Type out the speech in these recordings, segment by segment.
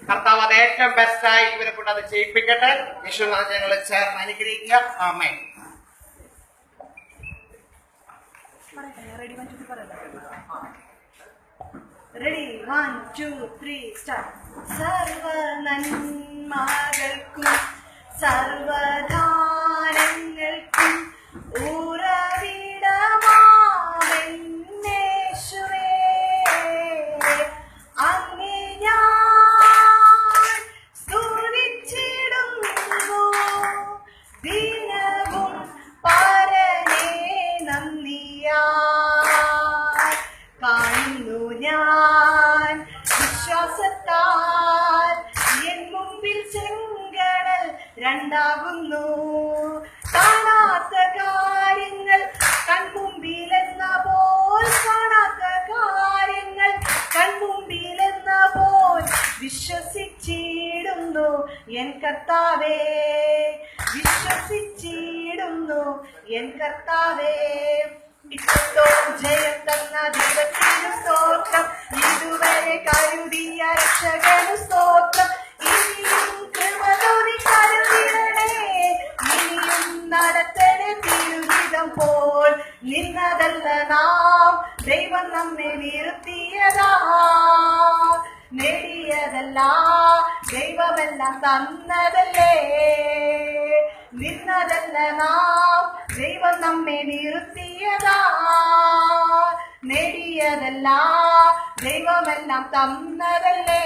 കർത്താവ് അത് ഏറ്റവും ബെസ്റ്റായി ഇവരെ കൊണ്ട് അത് ചെയ്യിപ്പിക്കട്ടെ. യേശുനാഥൻ ഞങ്ങൾ ചേർന്ന് അനുഗ്രഹിക്കുക. ആമേൻ. Ready, 1, 2, 3, start. സർവ നന്മകൾക്കും സർവദാനങ്ങൾക്കും ഉറവിടമാവെന്നേശുവേ, അങ്ങേ ഞാൻ സ്തുതിച്ചിടുന്നു. ദിനവും പരനേ നന്ദിയാൽ കാണുന്നു ഞാൻ വിശ്വാസത്താൽ എൻ മുമ്പിൽ ചെങ്കടൽ രണ്ടാകുന്നു. കാണാത്ത കാര്യങ്ങൾ കൺമുമ്പിലെന്ന പോൽ, കാണാത്ത കാര്യങ്ങൾ കൺമുമ്പിലെന്ന പോൽ വിശ്വസിച്ചിടുന്നു എൻ കർത്താവേ, വിശ്വസിച്ചിടുന്നു എൻ കർത്താവേ. ഇഷ്ടത്തോം ജയം തന്ന ദൈവത്തിനു സ്തോത്രം, ഇതുവരെ കരുതിയ രക്ഷകനു സ്തോത്രം. ഇനിയും കൃപതോടി കരുതിടണേ, ഇനിയും നടത്തണേ തിരുഹിതം പോൽ. നിന്നതല്ല നാം, ദൈവം നമ്മെ നിർത്തിയതാ, നേടിയതല്ല ദൈവമെല്ലാം തന്നതല്ലേ. നിന്നതല്ല നാം, ദൈവം നമ്മെ നിർത്തിയതാ, നേടിയതല്ല ദൈവമെല്ലാം തന്നതല്ലേ.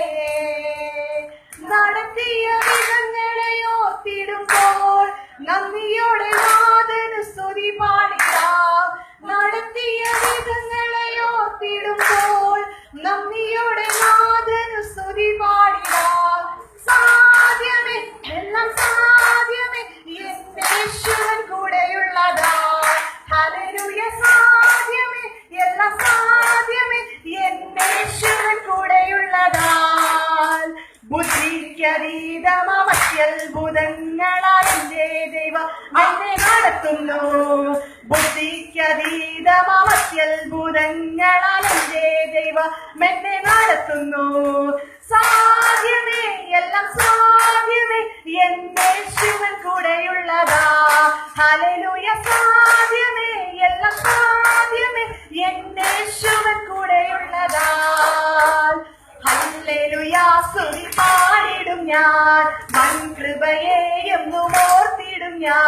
നടത്തിയ വിധങ്ങളെ ഓർത്തിടുമ്പോൾ നന്ദിയോടെ നാഥനു സ്തുതി പാടിടാം. നടത്തിയ വിധങ്ങളെ ഓർത്തിടുമ്പോൾ നന്ദിയോടെ നാഥനു സ്തുതി പാടിടാം. സാധ്യമേ, എല്ലാം സാധ്യമേ, യേശുവൻ കൂടെയുള്ളതാ. ഹല്ലേലൂയ, സാധ്യമേ, എല്ലാം സാധ്യമേ, യേശുവൻ കൂടെയുള്ളതാ. ബുദ്ധിക്കതീതമത്യത്ഭുതങ്ങളാൽ എന്റെ ദൈവം എന്നെ നടത്തുന്നു. ബുദ്ധിക്കതീതമത്യത്ഭുതങ്ങളാൽ എന്റെ ദൈവം എന്നെ നടത്തുന്നു. സാധ്യമേ, എല്ലാം സാധ്യമേ, യേശുവൻ കൂടെയുള്ളതാ. ഹല്ലേലൂയ, സാധ്യമേ, എല്ലാം സാധ്യമേ, യേശുവൻ കൂടെയുള്ളതാ. ഹല്ലേലൂയ, സ്തുതി പാടിടും ഞാൻ, വൻ കൃപയെ എന്നും ഓർത്തിടും ഞാൻ.